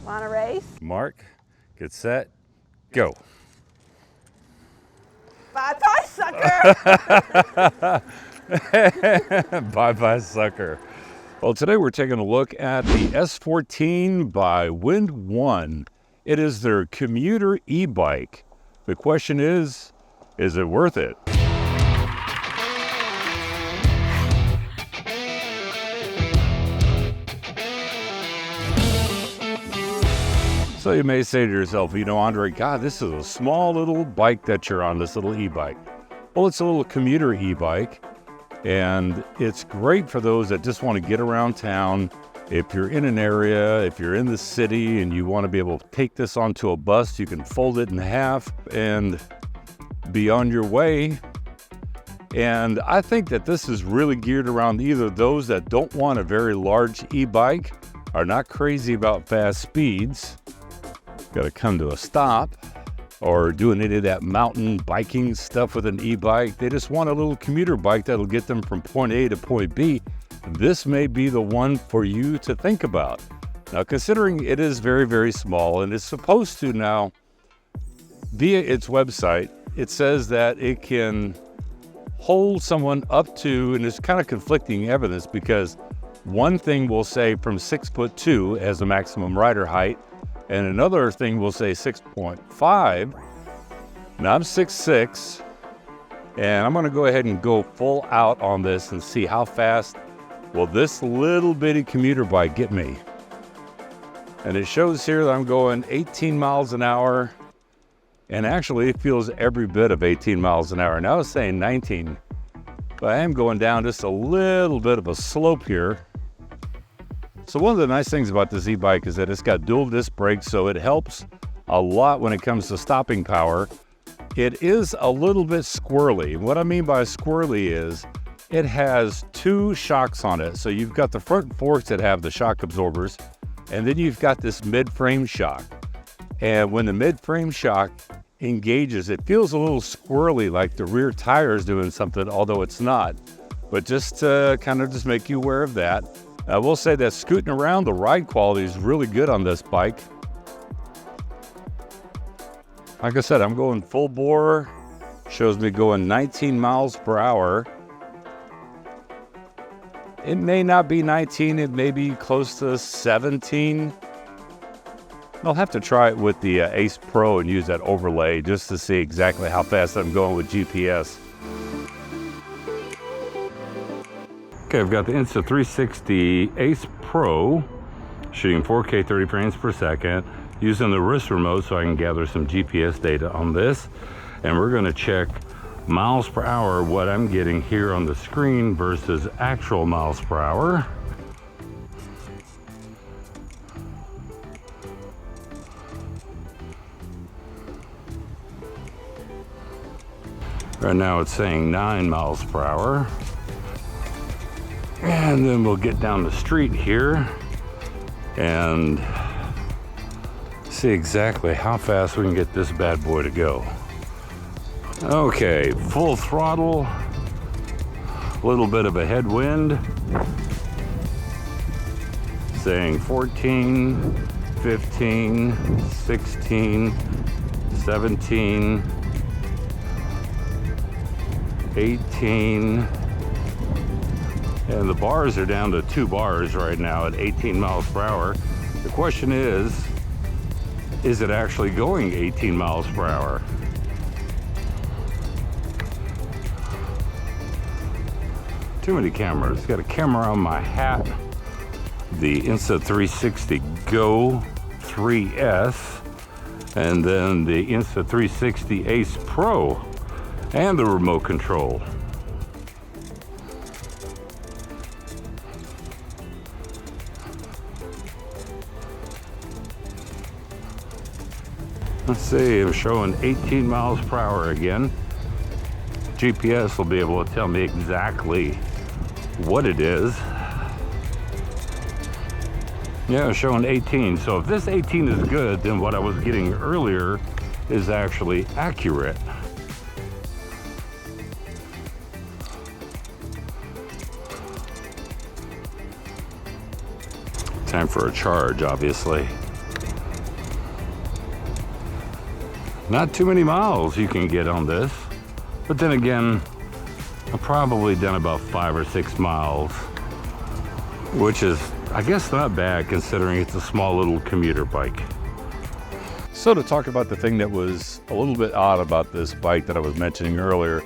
Want to race? Mark, get set, go. Bye-bye, sucker! Bye-bye, sucker. Well, today we're taking a look at the S14 by Windone. It is their commuter e-bike. The question is it worth it? So you may say to yourself, you know, Andre, God, this is a small little bike that you're on, this little e-bike. Well, it's a little commuter e-bike, and it's great for those that just want to get around town. If you're in an area, if you're in the city and you want to be able to take this onto a bus, you can fold it in half and be on your way. And I think that this is really geared around either those that don't want a very large e-bike, are not crazy about fast speeds, got to come to a stop, or doing any of that mountain biking stuff with an e-bike. They just want a little commuter bike that'll get them from point A to point B. This may be the one for you to think about. Now, considering it is very, very small and it's supposed to now, via its website, it says that it can hold someone up to, and it's kind of conflicting evidence because one thing will say from 6'2" as a maximum rider height, and another thing will say 6.5. Now I'm 6'6", and I'm gonna go ahead and go full out on this and see how fast will this little bitty commuter bike get me. And it shows here that I'm going 18 miles an hour, and actually it feels every bit of 18 miles an hour. Now I was saying 19, but I am going down just a little bit of a slope here. So one of the nice things about this e-bike is that it's got dual disc brakes, so it helps a lot when it comes to stopping power. It is a little bit squirrely. What I mean by squirrely is it has two shocks on it. So you've got the front forks that have the shock absorbers, and then you've got this mid-frame shock. And when the mid-frame shock engages, it feels a little squirrely, like the rear tire is doing something, although it's not. But just to kind of just make you aware of that. I will say that scooting around, the ride quality is really good on this bike. Like I said, I'm going full bore. Shows me going 19 miles per hour. It may not be 19, it may be close to 17. I'll have to try it with the Ace Pro and use that overlay just to see exactly how fast I'm going with GPS. Okay, I've got the Insta360 Ace Pro shooting 4K 30 frames per second, using the wrist remote so I can gather some GPS data on this. And we're gonna check miles per hour, what I'm getting here on the screen versus actual miles per hour. Right now it's saying 9 miles per hour. And then we'll get down the street here and see exactly how fast we can get this bad boy to go. Okay, full throttle, a little bit of a headwind, saying 14, 15, 16, 17, 18, and the bars are down to 2 bars right now at 18 miles per hour. The question is it actually going 18 miles per hour? Too many cameras. Got a camera on my hat. The Insta360 Go 3S, and then the Insta360 Ace Pro, and the remote control. Let's see, I'm showing 18 miles per hour again. GPS will be able to tell me exactly what it is. Yeah, it's showing 18. So if this 18 is good, then what I was getting earlier is actually accurate. Time for a charge, obviously. Not too many miles you can get on this, but then again, I've probably done about 5 or 6 miles, which is, I guess, not bad considering it's a small little commuter bike. So to talk about the thing that was a little bit odd about this bike that I was mentioning earlier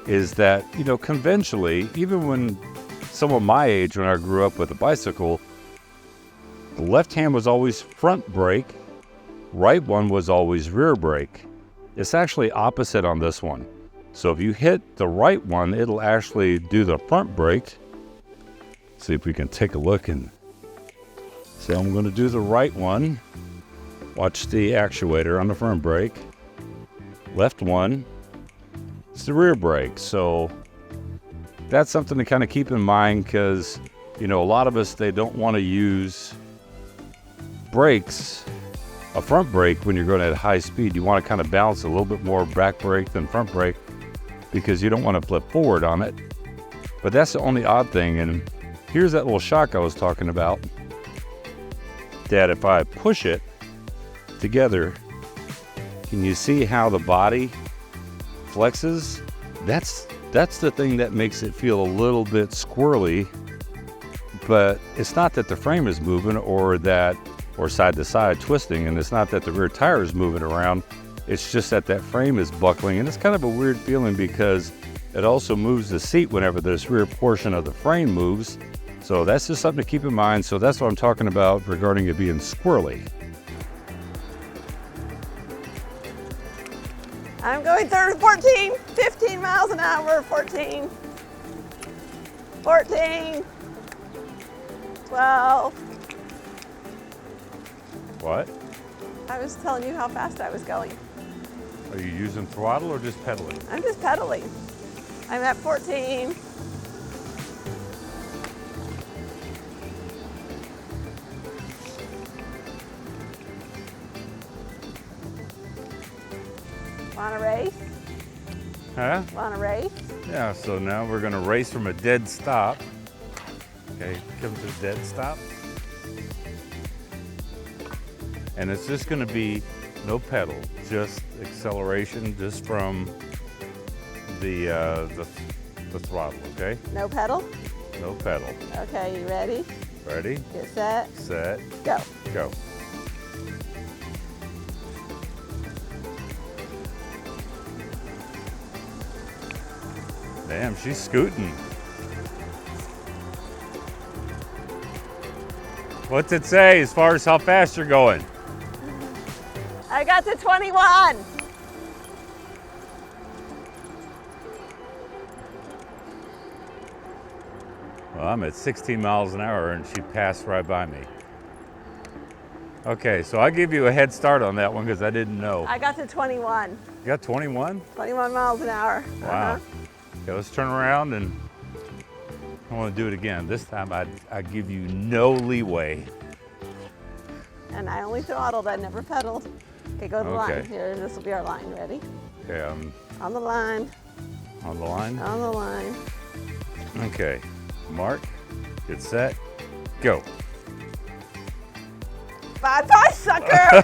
is that, you know, conventionally, even when someone my age, when I grew up with a bicycle, the left hand was always front brake, right one was always rear brake. It's actually opposite on this one. So if you hit the right one, it'll actually do the front brake. See if we can take a look and see. I'm going to do the right one. Watch the actuator on the front brake. Left one, it's the rear brake. So that's something to kind of keep in mind because, you know, a lot of us, they don't want to use brakes, a front brake when you're going at high speed. You want to kind of balance a little bit more back brake than front brake because you don't want to flip forward on it. But that's the only odd thing. And here's that little shock I was talking about, that if I push it together, can you see how the body flexes? That's the thing that makes it feel a little bit squirrely. But it's not that the frame is moving or side to side twisting, and it's not that the rear tire is moving around. It's just that frame is buckling, and it's kind of a weird feeling because it also moves the seat whenever this rear portion of the frame moves. So that's just something to keep in mind. So that's what I'm talking about regarding it being squirrely. I'm going 14, 15 miles an hour, 14, 14, 12. What? I was telling you how fast I was going. Are you using throttle or just pedaling? I'm just pedaling. I'm at 14. Want to race? Huh? Want to race? Yeah, so now we're going to race from a dead stop. Okay, come to a dead stop. And it's just going to be no pedal, just acceleration, just from the throttle, okay? No pedal? No pedal. Okay, you ready? Ready? Get set. Set. Go. Go. Damn, she's scooting. What's it say as far as how fast you're going? I got to 21. Well, I'm at 16 miles an hour and she passed right by me. Okay, so I'll give you a head start on that one because I didn't know. I got to 21. You got 21? 21 miles an hour. Wow. Okay, let's turn around and I want to do it again. This time I give you no leeway. And I only throttled, I never pedaled. Okay, go to the line. Here, this will be our line. Ready? Okay, on the line. On the line? On the line. Okay, mark, get set, go. Bye-bye, sucker!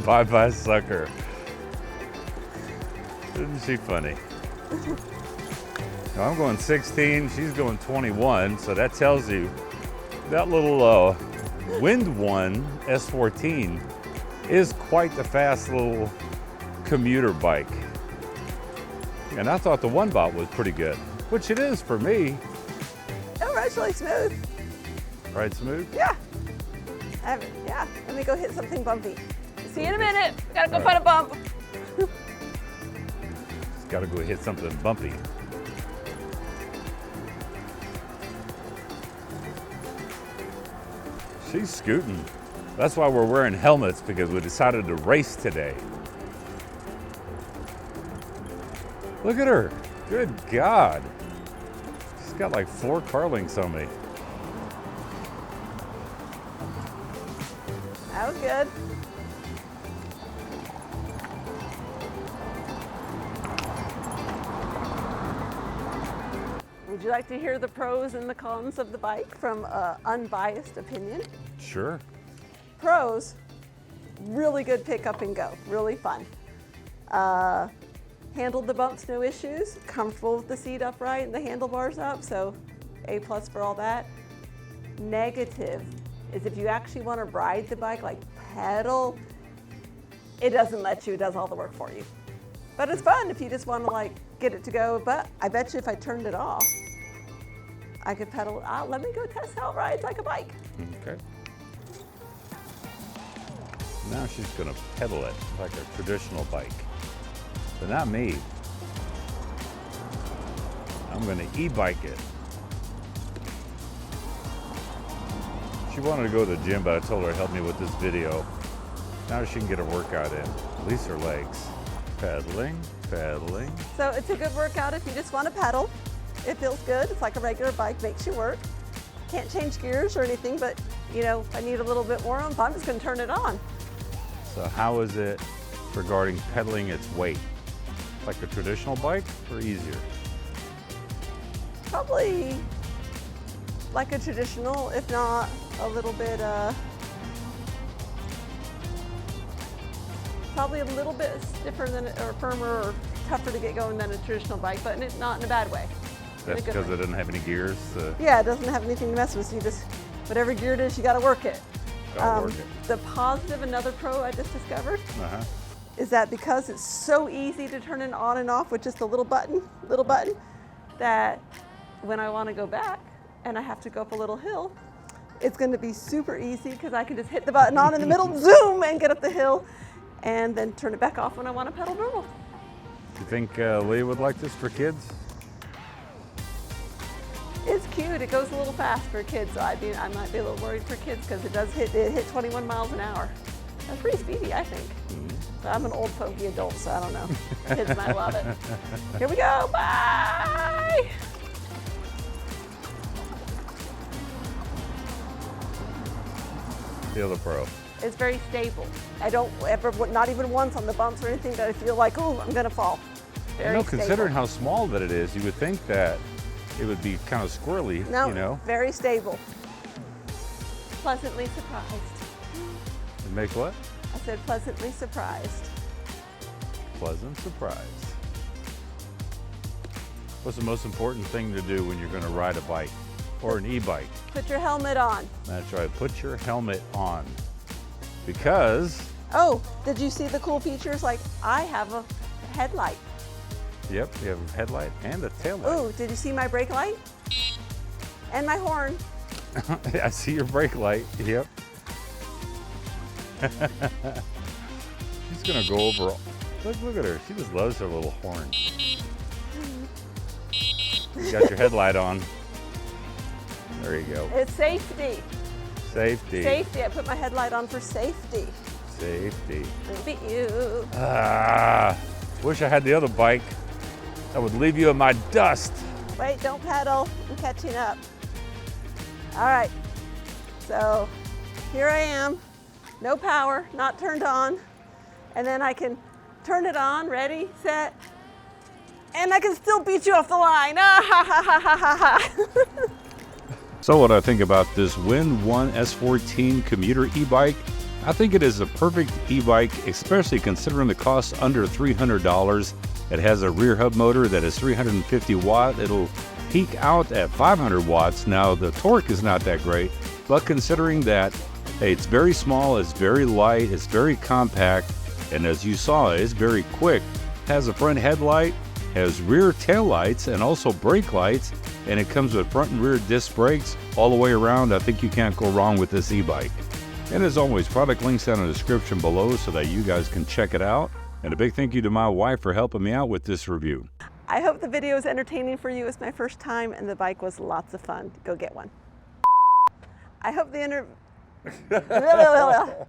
Bye-bye, sucker. Isn't she funny? Now I'm going 16, she's going 21, so that tells you that little Windone S14 is quite the fast little commuter bike. And I thought the OneBot was pretty good, which it is for me. Oh, ride's really smooth. Ride smooth? Yeah. Yeah, let me go hit something bumpy. See you in a minute. Gotta go find a bump. Just gotta go hit something bumpy. She's scooting. That's why we're wearing helmets, because we decided to race today. Look at her. Good God. She's got like 4 car lengths on me. That was good. Would you like to hear the pros and the cons of the bike from an unbiased opinion? Sure. Pros, Really good pick up and go, really fun. Handled the bumps, no issues. Comfortable with the seat upright and the handlebars up, so A+ for all that. Negative is if you actually want to ride the bike, like pedal, it doesn't let you, it does all the work for you. But it's fun if you just want to like get it to go, but I bet you if I turned it off, I could pedal it out. Let me go test how it rides like a bike. Okay. Now she's gonna pedal it like a traditional bike. But not me. I'm gonna e-bike it. She wanted to go to the gym, but I told her to help me with this video. Now she can get a workout in, at least her legs. Pedaling, pedaling. So it's a good workout if you just want to pedal. It feels good. It's like a regular bike, makes you work. Can't change gears or anything, but you know, if I need a little bit more oomph, I'm just gonna turn it on. So how is it regarding pedaling its weight? Like a traditional bike or easier? Probably like a traditional, if not a little bit, probably a little bit stiffer than, or firmer or tougher to get going than a traditional bike, but not in a bad way. That's because it doesn't have any gears? Yeah, it doesn't have anything to mess with, so you just, whatever gear it is, you gotta work it. The positive, another pro I just discovered, is that because it's so easy to turn it on and off with just a little button, that when I want to go back and I have to go up a little hill, it's going to be super easy because I can just hit the button on in the middle, zoom, and get up the hill, and then turn it back off when I want to pedal normal. Do you think Leah would like this for kids? It's cute. It goes a little fast for kids, so I might be a little worried for kids because it hit 21 miles an hour. That's pretty speedy, I think. But I'm an old fogey adult, so I don't know. Kids might love it. Here we go. Bye. The other pro. It's very stable. I don't ever, not even once on the bumps or anything that I feel like, oh, I'm gonna fall. Very stable. Considering how small that it is, you would think that it would be kind of squirrely, no, you know? Very stable. Pleasantly surprised. It makes what? I said pleasantly surprised. Pleasant surprise. What's the most important thing to do when you're going to ride a bike or an e-bike? Put your helmet on. That's right, put your helmet on. Because... Oh, did you see the cool features? Like, I have a headlight. Yep, you have a headlight and a tail light. Oh, did you see my brake light? And my horn. I see your brake light, yep. She's gonna go over, look at her. She just loves her little horn. You got your headlight on. There you go. It's safety. Safety. Safety, I put my headlight on for safety. Safety. Look at you. Wish I had the other bike. That would leave you in my dust. Wait, don't pedal, I'm catching up. All right, so here I am. No power, not turned on. And then I can turn it on, ready, set, and I can still beat you off the line. So what I think about this Windone S14 commuter e-bike, I think it is a perfect e-bike, especially considering the cost under $300. It has a rear hub motor that is 350 watt. It'll peak out at 500 watts. Now the torque is not that great, but considering that, hey, it's very small, it's very light, it's very compact, and as you saw, it's very quick. Has a front headlight, has rear tail lights, and also brake lights, and it comes with front and rear disc brakes all the way around. I think you can't go wrong with this e-bike. And as always, product links down in the description below so that you guys can check it out. And a big thank you to my wife for helping me out with this review. I hope the video is entertaining for you. It's my first time and the bike was lots of fun. Go get one. I hope the